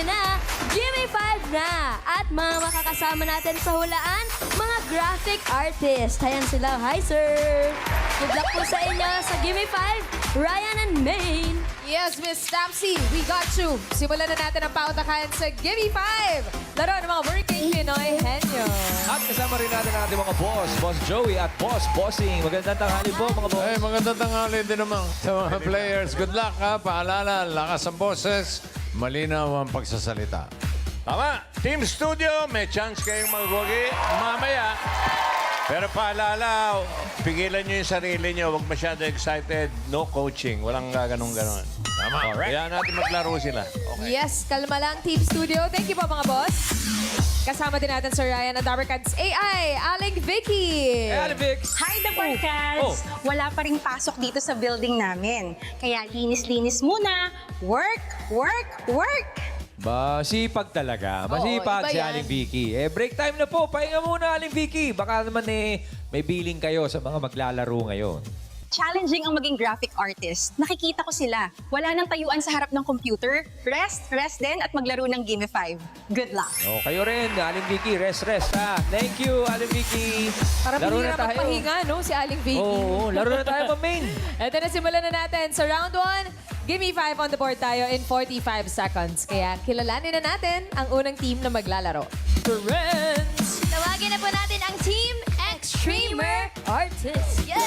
na, Gimme 5 na! At mga makakasama natin sa hulaan, mga graphic artist. Ayan sila. Hi, sir! Good luck po sa inyo sa Gimme 5, Ryan and Maine. Yes, Miss Stampsy, we got you. Simulan na natin ang pautakan sa Gimme 5. Laro ng mga working Pinoy henyo. At kasama rin natin ang ating mga boss, Boss Joey at Boss Bossing. Magandang tanghali po, mga boss. Ay, magandang tanghali din naman sa mga players. Good luck, ha. Paalala, lakas ang boses, malinaw ang pagsasalita. Tama. Team Studio, may chance kayong magwagi mamaya. Pero paalala, pigilan nyo yung sarili nyo. Huwag masyado excited. No coaching. Walang ganun-ganon. Tama. Alright. Kaya natin maglaro sila. Okay. Yes, kalma lang, Team Studio. Thank you po, mga boss. Kasama din natin Sir Ryan at Dabarkads AI, Aling Vicky. Hey, Alivix. Hi, The Barkads! Wala pa rin pasok dito sa building namin. Kaya linis-linis muna. Work, work, work! Masipag talaga. Masipag iba si yan. Aling Vicky. Break time na po. Pahinga muna, Aling Vicky. Baka naman may billing kayo sa mga maglalaro ngayon. Challenging ang maging graphic artist. Nakikita ko sila. Wala nang tayuan sa harap ng computer. Rest, rest din at maglaro ng Gimme 5. Good luck! Kayo rin, Aling Vicky. Rest, ha. Thank you, Aling Vicky. Para Laro bihira na tayo. magpahinga, no, si Aling Vicky. Oo, laro na tayo, Main. Ito na, simulan na natin. Sa round 1, Gimme 5 on the board tayo in 45 seconds. Kaya kilalanin na natin ang unang team na maglalaro. Friends! Tawagin na po natin ang Team Extremer Artist. Yes!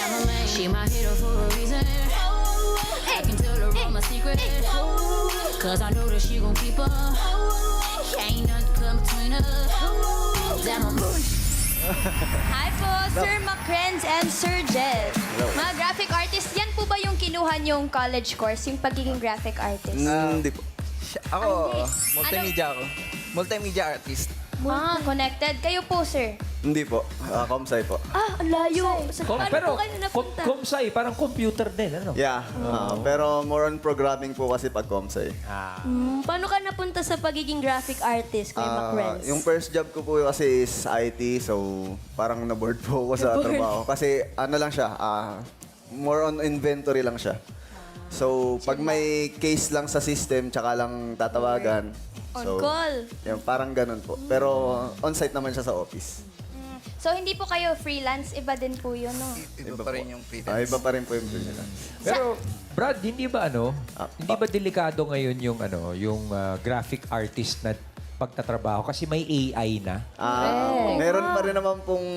She my hero for a reason. I can tell her all my secrets. Cause I know that she gon' keep up. Ain't nothing come between us. Damn, I'm Hi po, Sir Macrenz and Sir Jed. Mga graphic artist, yan po ba yung kinuha niyong college course, yung pagiging graphic artist? Hindi po. Ako, Hindi. multimedia ako. Multimedia artist. Connected. Kayo po, sir. Hindi po. Comsci po. Ang layo. Paano Pero, po kayo napunta? Comsci, parang computer din, ano? Yeah. Pero more on programming po kasi pag Comsci. Paano ka napunta sa pagiging graphic artist, Kuya Macrenz? Yung first job ko po kasi is IT, so parang na-board po ako sa trabaho. Kasi ano lang siya, more on inventory lang siya. So, pag may case lang sa system, tsaka lang tatawagan. On So, call. yan, parang ganun po. Pero on-site naman siya sa office. So, hindi po kayo freelance. Iba din po yun, no? Iba pa rin yung freelance. Iba pa rin po yung freelance. Pero, Brad, hindi ba hindi Ah. ba delikado ngayon yung graphic artist na pagtatrabaho kasi may AI na? Meron pa rin naman pong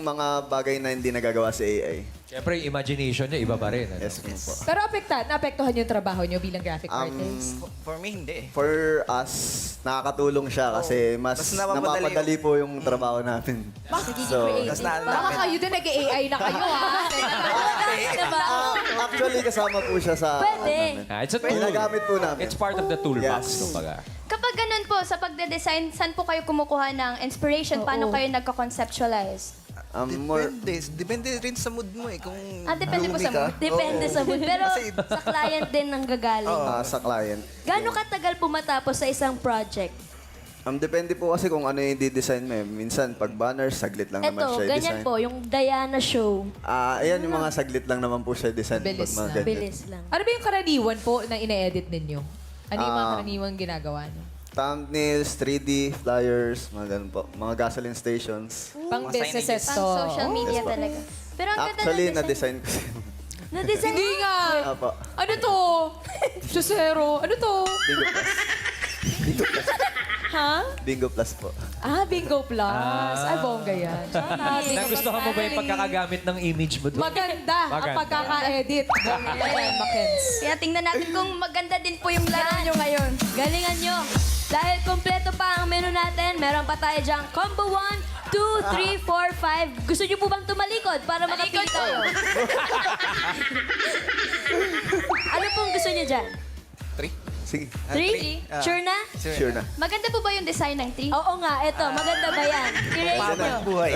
mga bagay na hindi nagagawa sa AI. Siyempre, yung imagination niya iba pa rin. Ano? Yes, po. Pero naapektuhan yung trabaho nyo bilang graphic artist. For me, hindi. For us, nakakatulong siya kasi mas Mas napapadali napapadali po yung trabaho natin. So, Mas na, Baka kayo din nag-AI na kayo, ha? Diba? actually, kasama po siya sa... Pwede. It's a tool. Ginagamit po namin. It's part of the toolbox, Yes. kumbaga. Kapag ganun po, sa pagde-design, saan po kayo kumukuha ng inspiration? Paano kayo nagko-conceptualize? Depende rin sa mood mo eh. Kung Depende po sa gloomy ka. mood. Depende sa mood. Pero Kasi- sa client din ang gagaling. Sa client. Gaano katagal po matapos sa isang project? Depende po kasi kung ano yung di-design mo. Minsan, pag banner, saglit lang naman Ito, siya ganyan i-design. po, yung Diana show. Ayan yung mga saglit lang naman po siya i-design. Bilis pag mga na. ganyan. Bilis lang. Ano ba yung karaniwan po na ine-edit ninyo? Ano yung mga karaniwang ginagawa nyo? Thumbnails, 3D, flyers, mga ganun po. Mga gasoline stations. Pang businesses to. Pang social media Yes po. talaga. Pero ang ganda Actually, ng design. na-design ko siya. Na-design. Hindi nga. Apo. Ano to? Susero. Ano to? Bingo Plus. Bingo Plus. Ha? Bingo Plus po. Bingo Plus. Ay, bongga yan. Nagustuhan mo ba yung pagkakagamit ng image mo doon? Maganda ang Maganda. pagkaka-edit. Bongga yan, Mackenz. Kaya tingnan natin kung maganda din po yung laro nyo ngayon. Galingan nyo. Dahil kompleto pa ang menu natin, meron pa tayo dyan combo 1, 2, 3, 4, 5. Gusto nyo po bang tumalikod para makapili tayo? Ano pong gusto nyo dyan? Sige. 3? Sure na? Sure na. Maganda po ba yung design ng 3? Oo nga, eto. Maganda ba yan? I-rate nyo. buhay.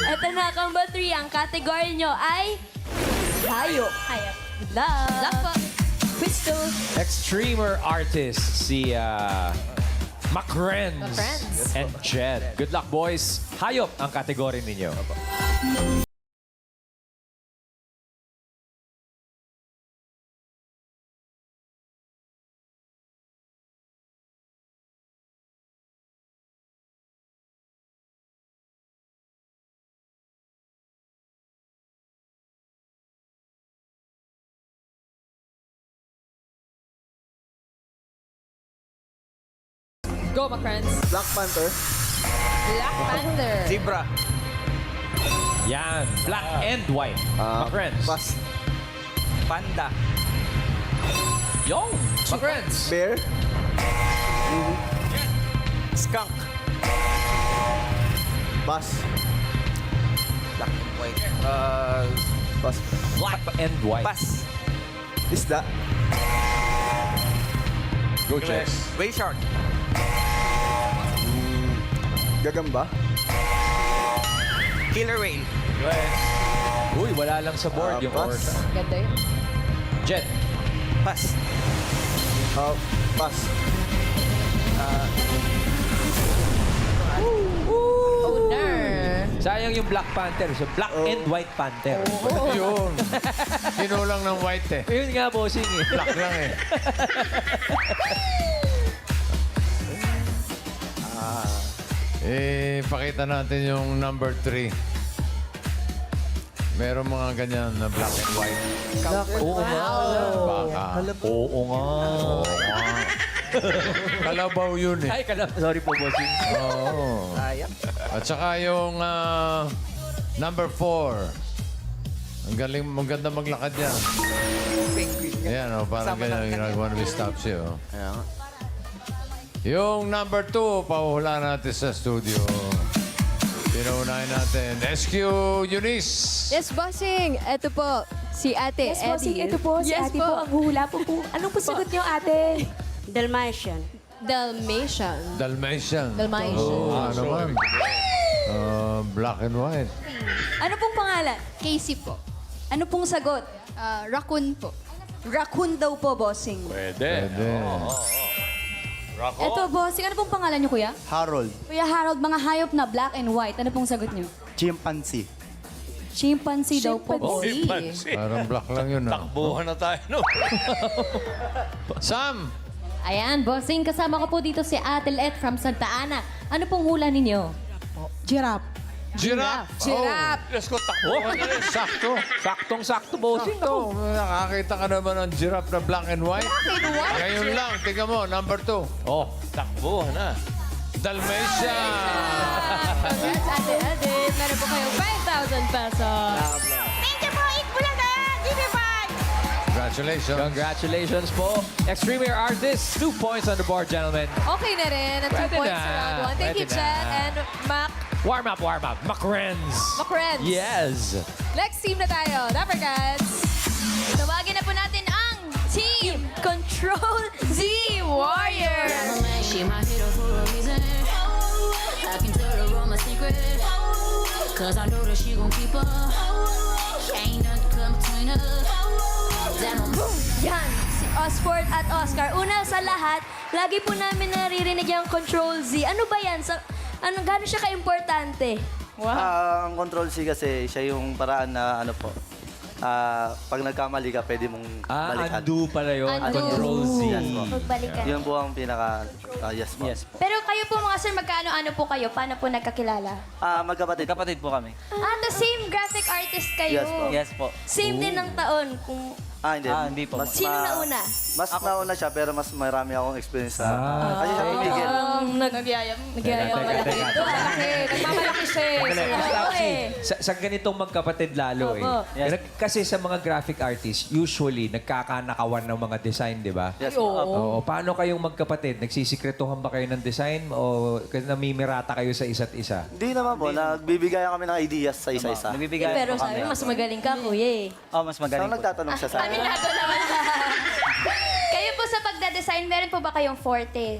Eto na, combo 3. Ang category nyo ay hayop. Hayop. Good luck. Good luck po. Quisto. Extremer artist, si Macrenz Macrenz. and Jed. Good luck, boys. Hayop ang kategory ninyo. Go, Macrans. Black Panther. Black Panther. Zebra. Yan. Black and white. Macrens. Pass. Panda. Yung. Macrens. Bear. Skunk. Pass. Black and white. Pass. Black and white. Pass. Isda. Go, Jess. Whale shark. Gagamba. Killer whale. Uy, wala lang sa board yung pass. orca. Ganda yun. Jet. Pass. Pass. Owner. Sayang yung Black Panther. So, Black and White Panther. Yun. Kinulang ng white eh. Yun nga, bossing eh. Black lang eh. Pakita natin yung number 3. Meron mga ganyan na black and white. Oo nga. Baka. Oo nga. Kalabaw yun eh. Ay, sorry po, bossing. Oo. Sayang. At saka yung number 4. Ang galing, maganda maglakad yan. Ayan, oh, parang Kasama ganyan ng ginagawa ng stops yun. Oh. Kaya nga. Yung number 2, pahuhula natin sa studio. Pinaunahin natin. SQ Eunice. Yes, bossing. Ito po, si Ate Yes, bossing. Eddie. Ito po, si Yes ate po. Ang huhula po po. Anong po sagot niyo, ate? Dalmatian. Dalmatian. Dalmatian. Dalmatian. Oo, naman. Black and white. Ano pong pangalan? Casey po. Ano pong sagot? Raccoon po. Raccoon daw po, bossing. Pwede. Eto, bossing. Ano pong pangalan niyo, kuya? Harold. Kuya Harold, mga hayop na black and white. Ano pong sagot niyo? Chimpanzee. Chimpanzee daw po, bossing. Parang black lang yun. Ah. Buhan na tayo, no? Sam! Ayan, bossing. Kasama ko po dito si Ate Let from Santa Ana. Ano pong hula ninyo? Giraffe. Giraffe! Giraffe. Let's go, takbo. Sakto. Saktong-sakto, bossing. Sakto. Nakakita ka naman ng giraffe na black and white. Ngayon lang. Tingnan mo, number 2. Oh, takbo na. Dalmatian! Congrats, Ate Edith. Meron po kayong 5,000 pesos. Thank you po, Eat Bulaga! Give me 5! Congratulations. Congratulations po. Extreme Air Artists, 2 points on the board, gentlemen. Okay na rin. Ang 2 Pwede points na. sa round 1. Thank you, Pwede na. Jet and Mac. Warm up. Macrens. Macrens. Yes. Next team na tayo. Dapper Cats. Tawagin na po natin ang Team Control Z Warrior. She my hero for a reason. I can tell her all my secret. Cause I know that she gon' keep up. Ain't nothing come between us. Damn, I'm Yan, si Osford at Oscar. Una sa lahat, lagi po namin naririnig yung Control Z. Ano ba yan? Gano'n siya ka-importante? Ang Control C kasi siya yung paraan na ano po. Pag nagkamali ka, pwede mong balikan. Undo pala yun. Undo. Control Z. Yes po. Magbalikan. Yun po ang pinaka... yes po. Pero kayo po mga sir, magkaano-ano po kayo? Paano po nagkakilala? Magkapatid. Kapatid po kami. The same graphic artist kayo. Yes po. Yes po. Same din ng taon. Kung Hindi. Hindi po. Sino nauna? Mas nauna siya, pero mas marami akong experience sa... kasi siya tumigil. Nagyayam malaki. Teka. Ito, malaki. Nagmamalaki siya eh. Oo eh. Sa ganitong magkapatid lalo Opo. eh. Kasi sa mga graphic artists, usually nagkakanakawan ng mga design, di ba? Yes po. Oo. Paano kayong magkapatid? Nagsisikretuhan ba kayo ng design o namimirata kayo sa isa't isa? Hindi naman po. Nagbibigay kami ng ideas sa isa-isa. Nagbibigay Pero po sabi, kami. mas magaling ka, kuya eh. Oh, mas magaling Saan po. nagtatanong siya sa akin? Aminado naman. Kayo po sa pagda-design, meron po ba kayong forte?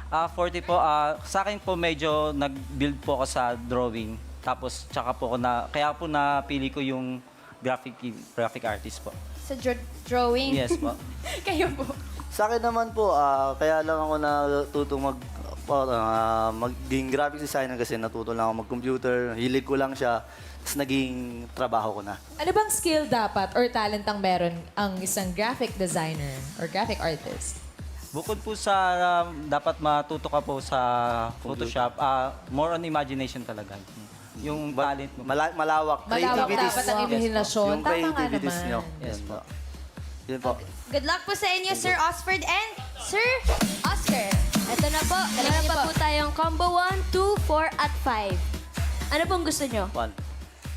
40 po. Sa akin po medyo nag-build po ako sa drawing. Tapos tsaka po ako kaya po napili ko yung graphic artist po. Sa drawing? Yes po. Kayo po. Sa akin naman po, kaya lang ako natutong maging graphic designer kasi natuto lang ako mag-computer. Hilig ko lang siya. Tapos naging trabaho ko na. Ano bang skill dapat or talent ang meron ang isang graphic designer or graphic artist? Bukod po sa dapat matuto ka po sa Photoshop, more on imagination talaga. Yung talent mo. Malawak. Malawak Creativities. dapat ang imahinasyon. Yung Tama nga creativities naman. nyo. Yes po. Yun po. Good luck po sa inyo, Sir Osford and Sir Oscar. Ito na po. Meron pa po tayong combo 1, 2, 4, at 5. Ano pong gusto nyo? 1.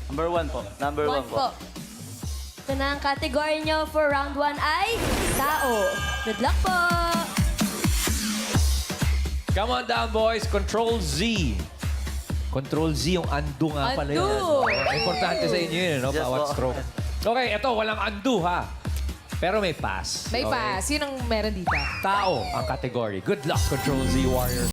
Number 1 po. Number 1 po. Ito na ang category nyo for round 1 ay tao. Good luck po! Come on down, boys. Control Z. Control Z, yung undo nga pala yun. Undo. Importante sa inyo yun, no? Yes, Bawat po. stroke. Okay, ito, walang undo, ha? Pero may pass. May Okay? pass. Yun ang meron dito. Tao ang category. Good luck, Control Z Warrior.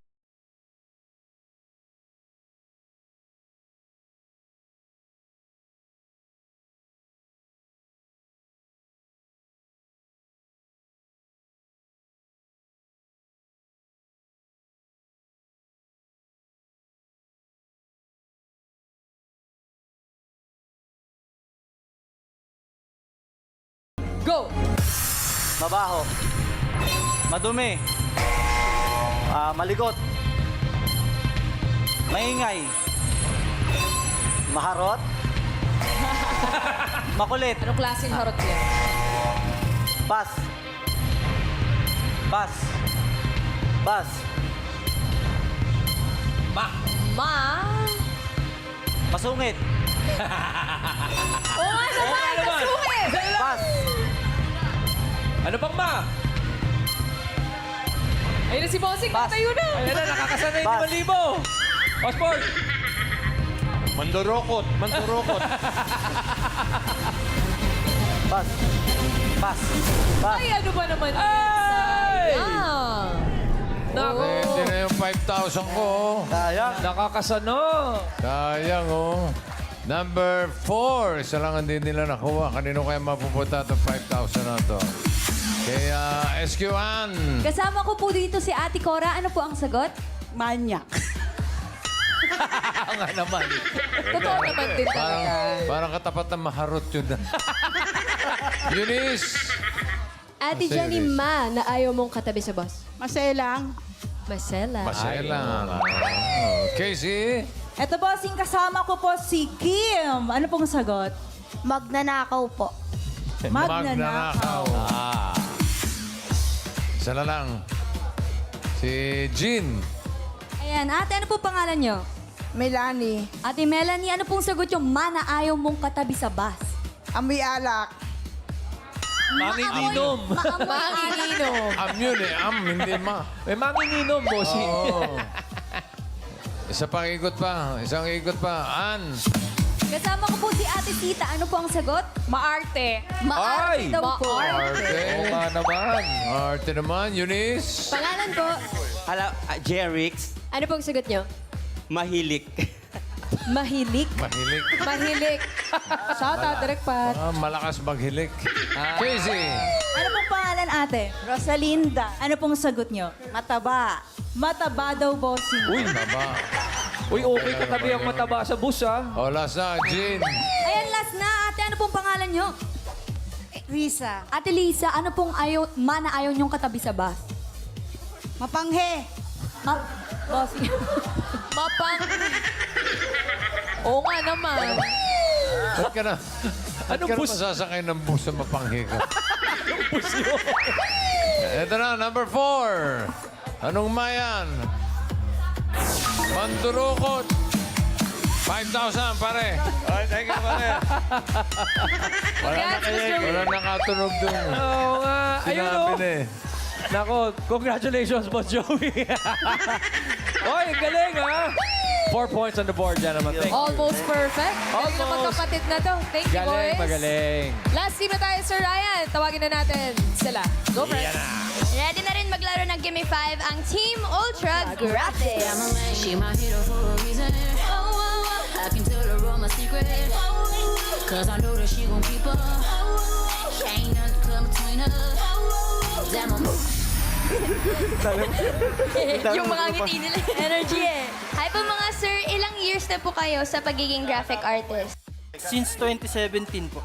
Go! Mabaho. Madumi. Maligot. Maingay. Maharot. Makulit. Anong klaseng harot yan? Bas. Bas. Bas. Ma! Ma? Masungit. Oo nga naman! Kasungit! Bas. Ano pang ma? Ayun na si Bossing. Pass. Tayo na! Ayan na, nakakasanay Pass. 5,000. Osborne! Mandurokot. Mandurokot. Bas. Bas. Bas. Ay, ano ba naman? Ay! Sayang. Nako! Pwede na yung 5,000 ko. oh. Sayang. Nakakasano. Sayang, oh. Number 4. Isa lang hindi nila nakuha. Kanino kaya mapupunta itong 5,000 na to? Kaya SQ1. Kasama ko po dito si Ate Cora. Ano po ang sagot? Manyak. Nga naman. Totoo naman din talaga. Parang katapat na maharot yun. Eunice. Ate Masaya Jenny rin. Ma, na ayaw mong katabi sa boss. Maselang. Marcela. Masela. Casey. Eto bossing, kasama ko po si Kim. Ano pong sagot? Magnanakaw po. Magnanakaw. Isa na lang. Si Jean. Ayan, ate, ano po pangalan nyo? Melanie. Ate Melanie, ano pong sagot yung ma na ayaw mong katabi sa bus? Amoy alak. Manginginom. Manginginom. Yun eh. Hindi ma. May manginginom, bossing. Oo. Isa pang ikot pa. Isang ikot pa. Ann. Kasama ko po si Ate Tita. Ano po ang sagot? Maarte. Maarte Ay! daw po. Arte. Oo nga naman. Arte naman. Eunice. Pangalan po. Jerix, Ano pong sagot nyo? mahilik. Mahilig. Mahilik. Mahilik. Shout out, Direk Pat. Malakas maghilik. Casey. Ano pong pangalan ate? Rosalinda. Ano pong sagot nyo? Mataba. Mataba daw bossing. Uy, Taba. uy, okay katabi ang mataba sa bus, ha? O, last na. Jean. Ayan, last na. Ate, ano pong pangalan nyo? Risa. Ate Lisa, ano pong ma na ayaw nyong katabi sa bus? Mapanghe. Bossing. Mapang. Oo nga naman. Ba't ka na? Ba't ka na bus? masasakay ng bus sa mapanghi ka? Ito na, number 4. Anong mayan? Mandurukot. 5,000, pare. Ay, thank you, pare. Congrats, Mr. Will. Wala nakatunog dun. Oo nga. Ayun, Sinabi oh. na eh. Nako, congratulations, Boss Joey. Oy, galing, ha? 4 points on the board dyan naman. Thank you. Almost perfect. Galing na Almost. magkapatid na to. Thank you, Galing, boys. magaling. Last team na tayo, Sir Ryan. Tawagin na natin sila. Go, friends. Ready na rin maglaro ng Gimme 5 ang Team Ultra Graphics. She my hero for a reason. I can tell her all my secrets. Cause I know that she gon' keep up. Ain't nothing come between us. Damn, I'm Yung mga ngiti nila. Energy eh. Hi po mga sir, ilang years na po kayo sa pagiging graphic artist? Since 2017 po.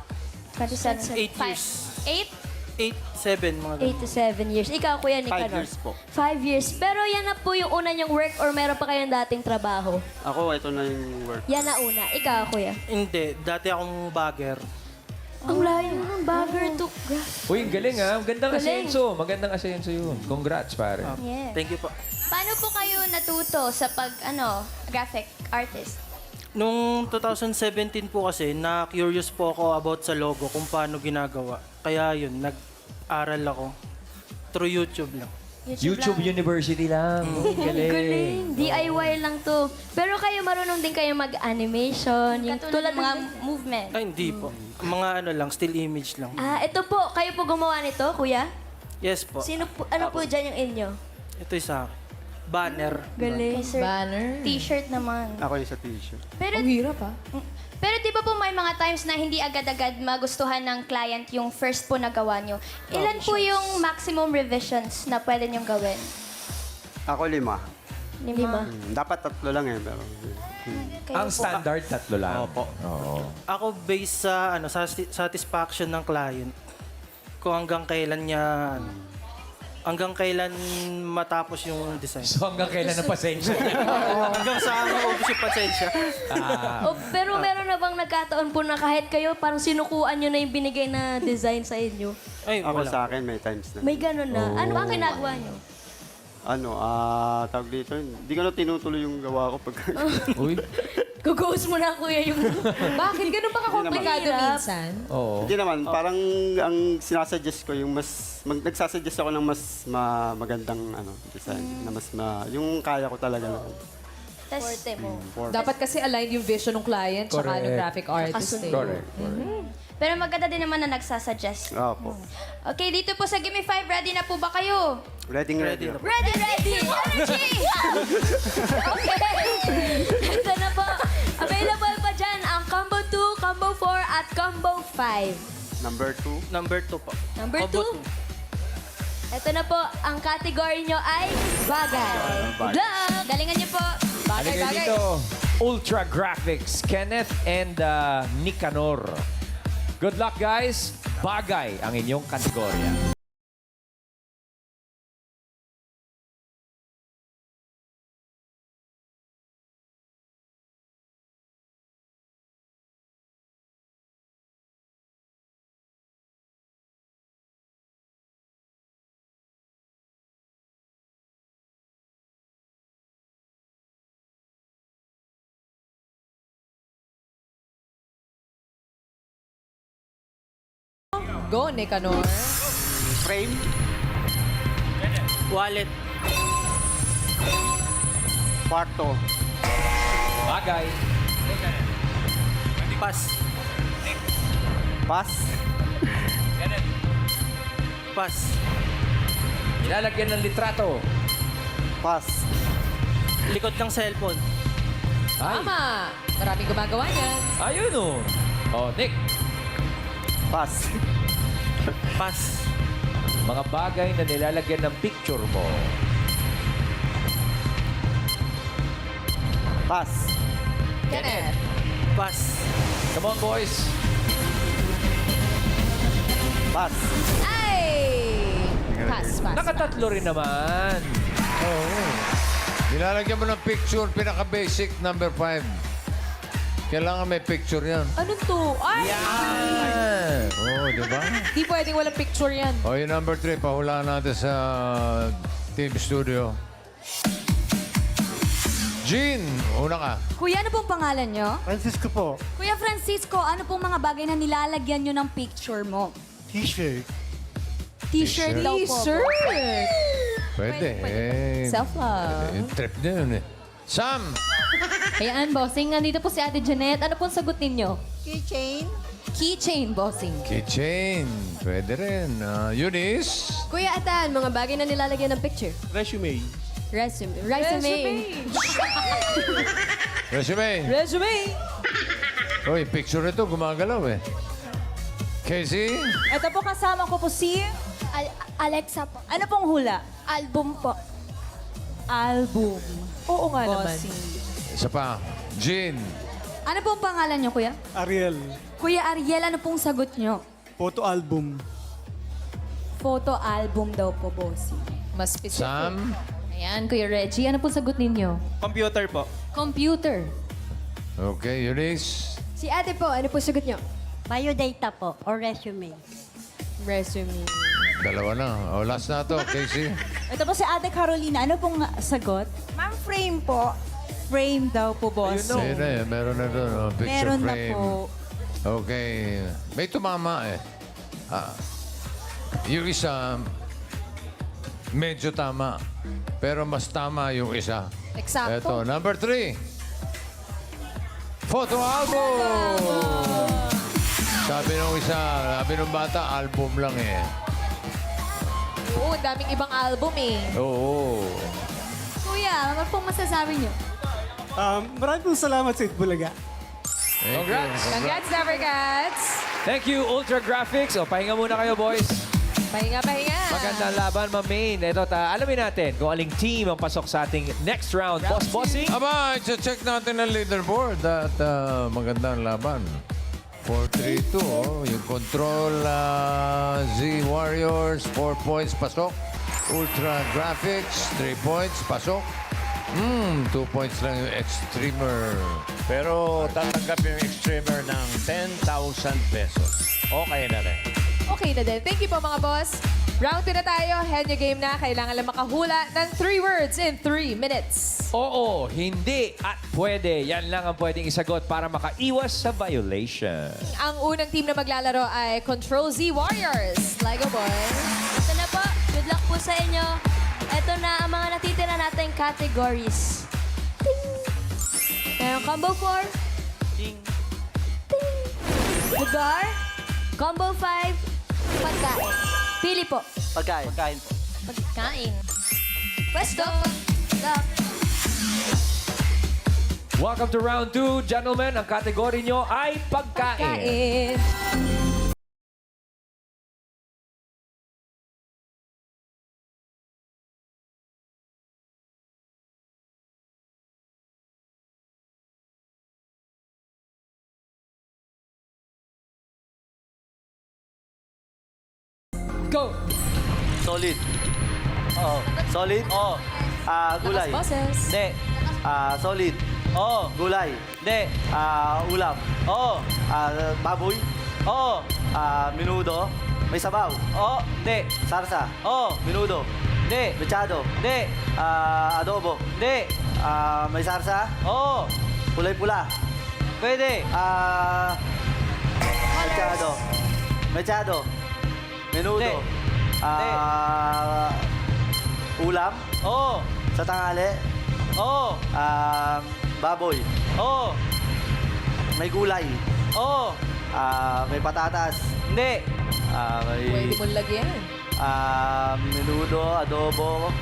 27. 8 years. 8? 8, 7, mga ganun. 8 to 7 years. Ikaw, Kuya Nicanor? 5 years po. 5 years. Pero yan na po yung una niyong work or meron pa kayong dating trabaho? Ako, ito na yung work. Yan na una. Ikaw, Kuya? Hindi, dati akong bagger. Ang layo Bagger to Uy, ang galing ha. Magandang Galing. asenso. Magandang asenso yun. Congrats, pare. Yes. Thank you po. Paano po kayo natuto sa graphic artist? Nung 2017 po kasi, na-curious po ako about sa logo, kung paano ginagawa. Kaya yun, nag-aral ako through YouTube lang. YouTube lang. University lang. Ang galing. Galing. DIY lang to. Pero kayo marunong din kayo mag-animation, yung tulad mga movement. Ay, hindi po. Mga ano lang, still image lang. Ito po, kayo po gumawa nito, kuya? Yes po. Sino po, ano po dyan yung inyo? Ito yung sa akin. Banner. Galing. Banner. T-shirt naman. Ako yung sa t-shirt. Pero, Ang hirap ha. pero di ba po may mga times na hindi agad-agad magustuhan ng client yung first po na gawa nyo? Ilan po yung maximum revisions na pwede nyong gawin? Ako 5. 5? Dapat 3 lang eh, pero... Kayo Ang po. standard, 3 lang. Opo. Oo. Ako based sa sa satisfaction ng client. Kung hanggang kailan matapos yung design. So hanggang kailan ang pasensya? Hanggang sa maubos yung pasensya. Pero meron na bang nagkataon po na kahit kayo parang sinukuan nyo na yung binigay na design sa inyo? Ay, Ako wala. sa akin, may times na. May ganun na. Ano ang ginagawa nyo? Tawag dito, hindi ko na tinutuloy yung gawa ko pag... Uy. Guguhos mo na kuya yung... Bakit? Ganun ba kakomplikado Mahirap. minsan? Oo. Hindi naman, parang ang sinasuggest ko yung nagsasuggest ako ng mas magandang design, na yung kaya ko talaga. Forte mo. Dapat kasi aligned yung vision ng client tsaka ng Correct. graphic artist. Eh. Correct. Pero maganda din naman na nagsasuggest. Opo. Okay, dito po sa Gimme 5, ready na po ba kayo? Ready. Ready! Energy! Okay! Ito na po. Available pa dyan ang Combo 2, Combo 4, at Combo 5. Number 2. Number 2 po. Number Combo 2. Ito na po, ang category nyo ay bagay. Good luck! Galingan nyo po. Bagay, Halika bagay. dito. Ultra Graphics, Kenneth and Nicanor. Good luck, guys. Bagay ang inyong kategorya. Go, Nicanor. Frame. Wallet. Kwarto. Bagay. Pass. Pass. Pass. Ilalagyan ng litrato. Pass. Likod ng cellphone. Ay. Tama. Maraming gumagawa niyan. Ayun oh. Oh, Nick. Pass. Pass. Mga bagay na nilalagyan ng picture mo. Pass. Kenneth. Pass. Come on, boys. Pass. Ay! Pass, pass. Nakatatlo rin naman. Nilalagyan mo ng picture, pinaka-basic, number 5. Kailangan may picture yan. Anong to? Ay! Oo, di ba? Di pwedeng walang picture yan. O, yung number 3, pahulaan natin sa Team Studio. Jean, una ka. Kuya, ano pong pangalan nyo? Francisco po. Kuya Francisco, ano pong mga bagay na nilalagyan nyo ng picture mo? T-shirt. T-shirt daw po. T-shirt. Pwede. Eh, Self-love. trip na yun eh. Sam! Hayaan, bossing. Nandito po si Ate Janet. Ano pong sagot ninyo? Keychain? Keychain, bossing. Keychain. Pwede rin. Eunice? Kuya Atan, mga bagay na nilalagyan ng picture. Resume. Resume. Resume. Resume. Uy, picture ito, gumagalaw eh. Casey? Ito po kasama ko po si... Alexa po. Ano pong hula? Album po. Album. Oo nga naman. Bossing. Isa pa. Jean? Ano pong pangalan nyo, kuya? Ariel. Kuya Ariel, ano pong sagot nyo? Photo album. Photo album daw po, bossing. Mas specific. Sam? Ayan, Kuya Reggie. Ano pong sagot ninyo? Computer po. Computer. Okay, Eunice? Si Ate po, ano po sagot nyo? Biodata po, or resume. Resume. Dalawa na. O, last na to, Casey. Ito po si Ate Carolina. Ano pong sagot? Ma'am, frame po. Frame daw po, boss. Ayun na eh, meron na doon. Oh, picture Meron na frame. po. Okay. May tumama eh. Yung isa, medyo tama. Pero mas tama yung isa. Eksakto. Ito, number 3. Photo album! Sabi nung isa, sabi nung bata, album lang eh. Oo, ang daming ibang album eh. Oo. Kuya, ano pong masasabi niyo? Maraming pong salamat sa Itbulaga. Congrats! Congrats, Nevercats! Thank you, Ultra Graphics. O, pahinga muna kayo, boys. Pahinga. Magandang laban, Ma'am. Ito, alamin natin kung aling team ang pasok sa ating next round. Bossing? Aba, check natin ang leaderboard at magandang laban. 4-3-2, oh. Yung Control Z Warriors, 4 points, pasok. Ultra Graphics, 3 points, pasok. 2 points lang yung Extremer. Pero tatanggap yung Extremer ng 10,000 pesos. Okay na rin. Okay na din. Thank you po mga boss. Round 2 na tayo. Henyo game na. Kailangan lang makahula ng 3 words in 3 minutes. Oo, hindi at pwede. Yan lang ang pwedeng isagot para makaiwas sa violation. Ang unang team na maglalaro ay Control Z Warriors. Lego boys. Ito na po. Good luck po sa inyo. Ito na ang mga natitira nating categories. Ting! Meron combo 4. Ting. Lugar. Combo 5. Pagkain. Pili po. Pagkain. Pagkain po. Pagkain. Pwesto. Luck. Welcome to round 2, gentlemen. Ang kategory nyo ay pagkain. Kain. Go! Solid. Oo. Solid? Oo. Gulay. Bosses. Hindi. Solid. Oo. Gulay. Hindi. Ulam. Oo. Baboy. Oo. Minudo. May sabaw. Oo. Hindi. Sarsa. Oo. Minudo. Hindi. Mechado. Hindi. Adobo. Hindi. May sarsa. Oo. Kulay pula. Pwede. Mechado. Mechado. Menudo. Ulam. Oo. Sa tanghali. Oo. Baboy. Oo. May gulay. Oo. May patatas. Hindi. Pwede mo lagyan. Menudo, adobo,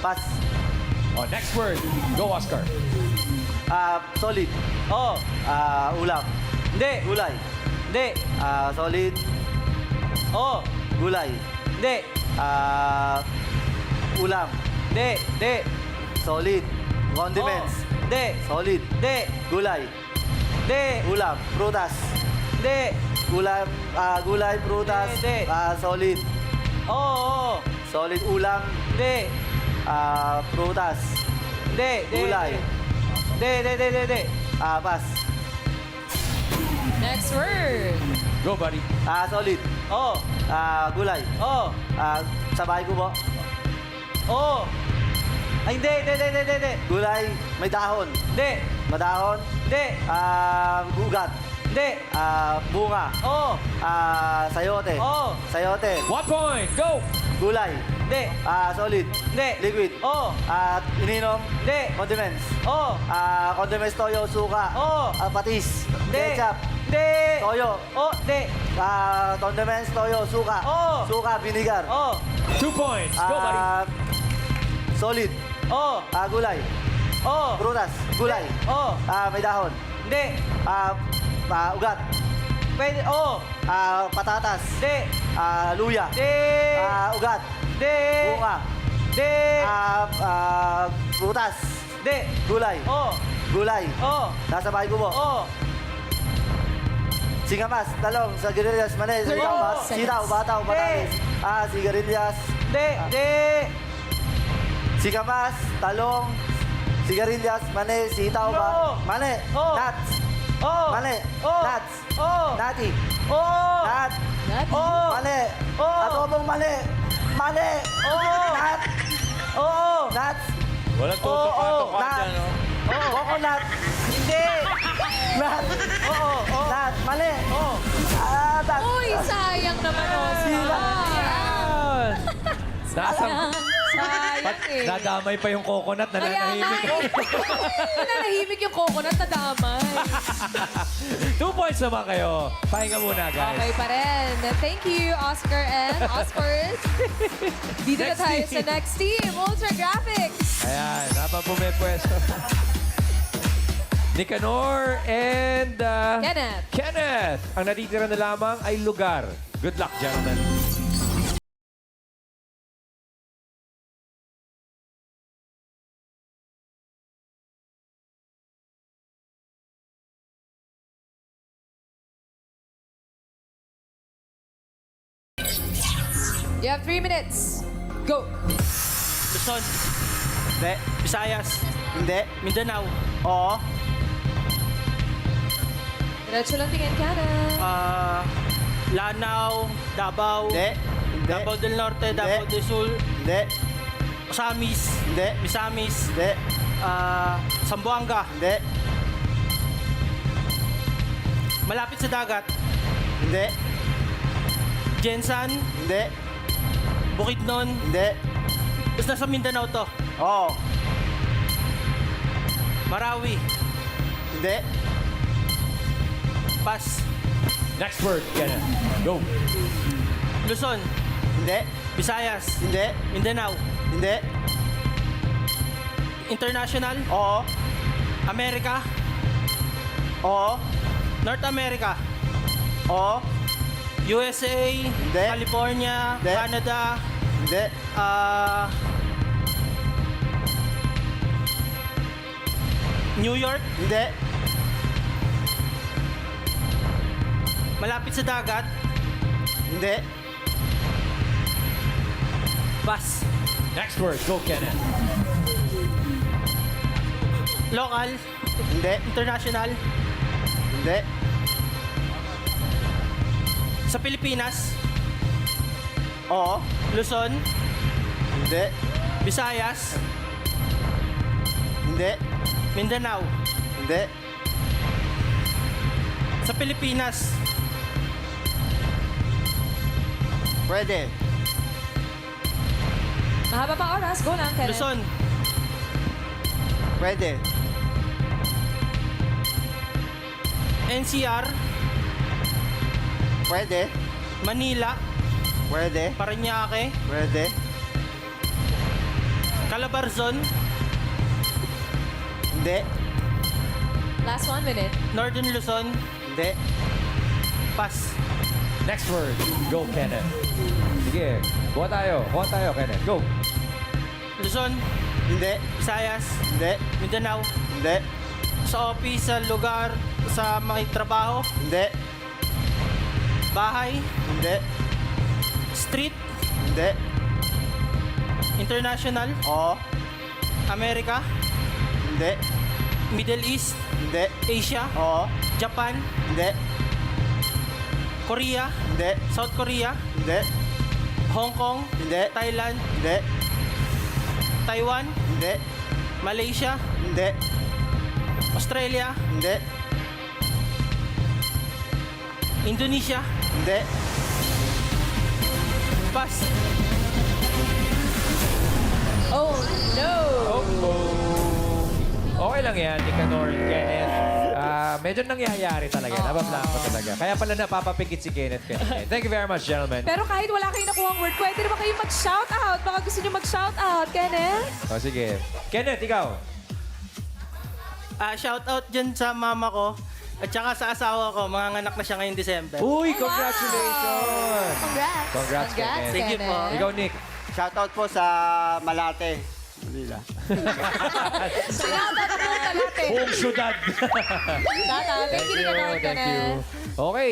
pas. Oh, next word. Go, Oscar. Solid. Oo. Ulam. Hindi. Gulay. Hindi. Solid. Oo. Gulay. Hindi. Ulam. Hindi. Hindi. Solid. Condiments. Hindi. Solid. Hindi. Gulay. Hindi. Ulam. Prutas. Hindi. Gulay, prutas. Hindi. Solid. Oo. Solid ulam. Hindi. Prutas. Hindi. Gulay. Hindi. Pas. Next word. Go, buddy. Solid. Oo. Gulay. Oo. Sa bahay ko po. Oo. Ay, hindi. Gulay, may dahon. Hindi. Madahon. Hindi. Gugat. Hindi. Bunga. Oo. Sayote. Oo. Sayote. 1 point. Go! Gulay. Hindi. Solid. Hindi. Liquid. Oo. Ininom. Hindi. Condiments. Oo. Condiments, toyo, suka. Oo. Patis. Hindi. Ketchup. Hindi. Toyo. Oo. Hindi. Condiments, toyo, suka. Oo. Suka, vinegar. Oo. 2 points. Go, buddy. Solid. Oo. Gulay. Oo. Prutas. Gulay. Oo. May dahon. Hindi. Ugat. Pwede. Oo. Patatas. Hindi. Luya. Hindi. Ugat. Hindi. Bunga. Hindi. Prutas. Hindi. Gulay. Oo. Gulay. Oo. Nasa bahay ko po. Oo. Singamas, talong, sigarilyas, manes, sitaw, bataw, patalis. Sigarilyas. Hindi. Singamas, talong, sigarilyas, manes, sitaw, nuts. Oo. Mali. Oo. Nuts. Oo. Nati. Oo. Nat. Oo. Mali. Oo. Adobong mali. Mali. Oo. Nat. Oo. Nuts. Walang tutok-atok ka Nat. dyan, no? Coconut. Hindi. Nat. Oo. Oo. Nat. Mali. Oo. Nat. Uy, sayang naman, Oscar. Nasang, Sayang eh. nadamay pa yung coconut, Kaya nga nananahimik. eh. Nanahimik yung coconut na damay. 2 points naman kayo. Pahinga muna, guys. Okay pa rin. Thank you, Oscar and Oscars. Dito na Next tayo team. sa next team, Ultra Graphics. Ayan, habang pumipwesto. Nicanor and Kenneth. Ang natitira na lamang ay lugar. Good luck, gentlemen. You have 3 minutes. Go. Luzon. Hindi. Visayas. Hindi. Mindanao. Oo. Diretso lang tingin, Kenneth. Lanao. Davao. Hindi. Hindi. Davao del Norte. Davao del Sur. Hindi. Osamis. Hindi. Misamis. Hindi. Zamboanga. Hindi. Malapit sa dagat. Hindi. Jensan. Hindi. Bukidnon. Hindi. Basta sa Mindanao to. Oo. Marawi. Hindi. Pas. Next word, Kenneth. Go. Luzon. Hindi. Visayas. Hindi. Mindanao. Hindi. International. Oo. America. Oo. North America. Oo. USA. Hindi. California. Hindi. Canada. Hindi. New York. Hindi. Malapit sa dagat. Hindi. Bus. Next word, go, Kenneth. Local. Hindi. International. Hindi. Sa Pilipinas. Oo. Luzon. Hindi. Visayas. Hindi. Mindanao. Hindi. Sa Pilipinas. Pwede. Mahaba pa oras. Go lang, Kenneth. Luzon. Pwede. NCR. Pwede. Manila. Pwede. Parañaque. Pwede. Calabarzon. Hindi. Last 1 minute. Northern Luzon. Hindi. Pas. Next word, go, Kenneth. Sige, kuha tayo, Kenneth. Go. Luzon. Hindi. Visayas. Hindi. Mindanao. Hindi. Sa office, sa lugar, sa makitrabaho. Hindi. Bahay. Hindi. Street. Hindi. International. Oo. America. Hindi. Middle East. Hindi. Asia. Oo. Japan. Hindi. Korea. Hindi. South Korea. Hindi. Hong Kong. Hindi. Thailand. Hindi. Taiwan. Hindi. Malaysia. Hindi. Australia. Hindi. Indonesia. Hindi. Pas. Oh, no. Okay lang yan, Nicanor, Kenneth. Medyo nangyayari talaga. Nabablanko talaga. Kaya pala napapapikit si Kenneth. Thank you very much, gentlemen. Pero kahit wala kayo nakuha word, pwede naman kayo mag-shout out. Baka gusto nyo mag-shout out, Kenneth. O, sige. Kenneth, ikaw. Shout out dyan sa mama ko. At saka sa asawa ko. Mga anak na siya ngayong December. Uy, congratulations! Congrats. Congrats, Kenneth. Thank you po. Ikaw, Nick. Shoutout po sa Malate. Manila. Shout out po kalate. Buong syudad. Tata, thank you naman, Thank you. Kenneth. Okay,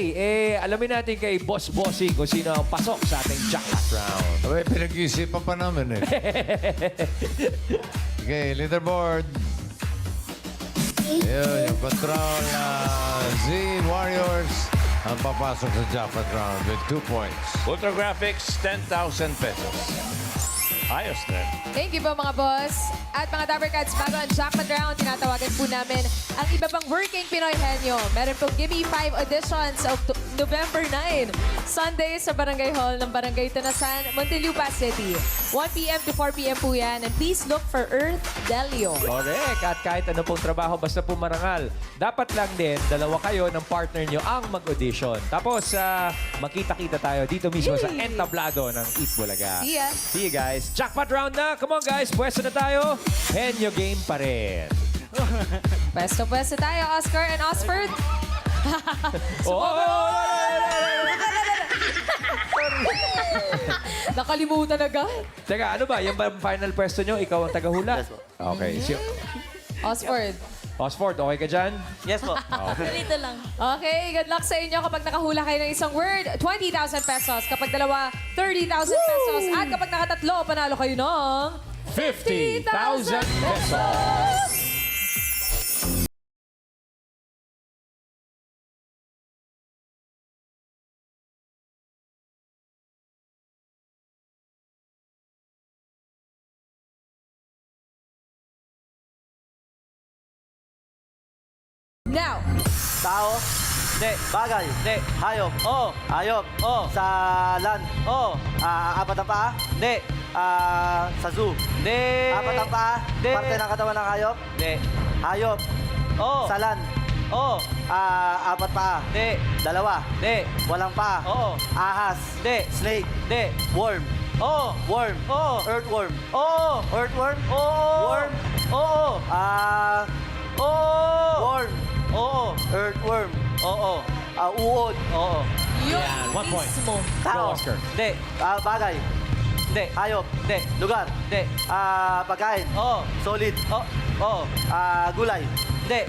alamin natin kay Boss Bossing kung sino ang pasok sa ating jackpot round. Abay, pinag-iisipan pa namin eh. Okay, leaderboard. Yun, yung Patrol Z Warriors ang papasok sa jackpot round with 2 points. Ultra Graphics, 10,000 pesos. Ayos din. Thank you po mga boss. At mga Dapper Cats, bago ang jackpot round, tinatawagan po namin ang iba pang working Pinoy henyo. Meron pong Gimme 5 auditions of November 9, Sunday sa Barangay Hall ng Barangay Tunasan, Muntinlupa City. 1 p.m. to 4 p.m. po yan. And please look for Earth Delio. Correct. At kahit ano pong trabaho, basta po marangal. Dapat lang din, dalawa kayo ng partner nyo ang mag-audition. Tapos, makita-kita tayo dito mismo sa entablado ng Eat Bulaga. See ya. See you guys. Jackpot round na. Come on guys, pwesto na tayo. Henyo game pa rin. Pwesto tayo, Oscar and Osford. Nakalimutan agad. Teka, ano ba? Yung ba final pwesto nyo? Ikaw ang tagahula? Yes po. Okay. Si Osford. Osford, okay ka dyan? Yes po. Dito lang. Okay, good luck sa inyo kapag nakahula kayo ng isang word, 20,000 pesos. Kapag dalawa, 30,000 pesos. At kapag nakatatlo, panalo kayo ng 50,000 pesos! Now, Tao. Hindi. Bagay. Hindi. Hayop. Oo. Hayop. Oo. Sa land. Oo. Apat ang paa. Hindi. Sa zoo. Hindi. Apat ang paa. Hindi. Parte ng katawan ng hayop. Hindi. Hayop. Oo. Sa land. Oo. Apat paa. Hindi. Dalawa. Hindi. Walang paa. Oo. Ahas. Hindi. Snake. Hindi. Worm. Oo. Worm. Oo. Earthworm. Oo. Earthworm. Oo. Worm. Oo. Oo. Worm. Oo. Earthworm. Oo. Uod. Oo. yun Yeah, 1 point. mismo. Tao. Go, Oscar. Hindi. Bagay. Hindi. Hayop. Hindi. Lugar. Hindi. Pagkain. Oo. Solid. Oo. Gulay. Hindi.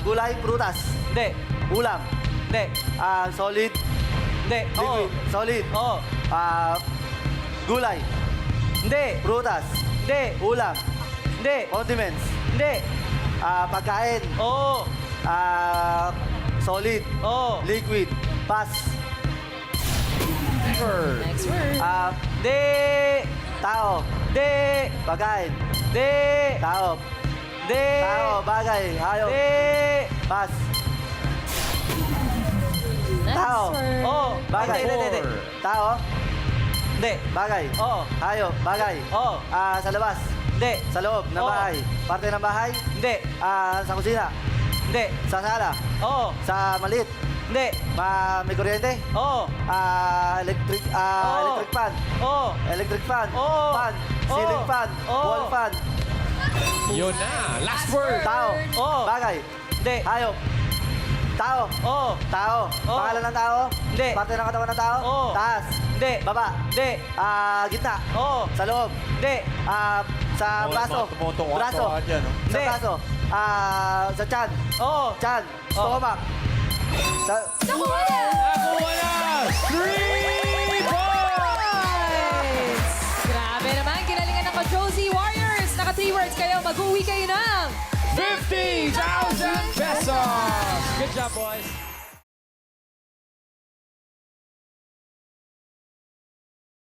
Gulay, prutas. Hindi. Ulam. Hindi. Solid. Hindi. Liquid. Solid. Oo. Gulay. Hindi. Prutas. Hindi. Ulam. Hindi. Condiments. Hindi. Pagkain. Oo. Solid. Oo. Liquid. Pass. Next word. Di. Tao. Di. Pagkain. Di. Tao. Di. Tao. Bagay. Hayop. Di. Pass. Next Tao. word. Oo. Bagay. Hindi. Tao. Hindi. Bagay. Oo. Hayop. Bagay. Oo. Sa labas. Hindi. Sa loob ng bahay. Parte ng bahay. Hindi. Sa kusina. Hindi. Sa sala. Oo. Sa maliit. Hindi. May kuryente. Oo. Electric fan. Oo. Electric fan. Oo. Fan. Ceiling fan. Wall fan. Yun na. Last word. Tao. Oo. Bagay. Hindi. Hayop. Tao. Oo. Tao. Pangalan ng tao. Hindi. Parte ng katawan ng tao. Oo. Taas. Hindi. Baba. Hindi. Gitna. Oo. Sa loob. Hindi. Sa braso. Braso. Hindi. Sa braso. Sa tiyan. Oo. Tiyan. Stomach. Sa... Nakuha na! Nakuha na! 3 points! Grabe naman, ginalingan ng Josie Warriors. Naka 3 words kayo, mag-uwi kayo ng 50,000 pesos! Good job, boys!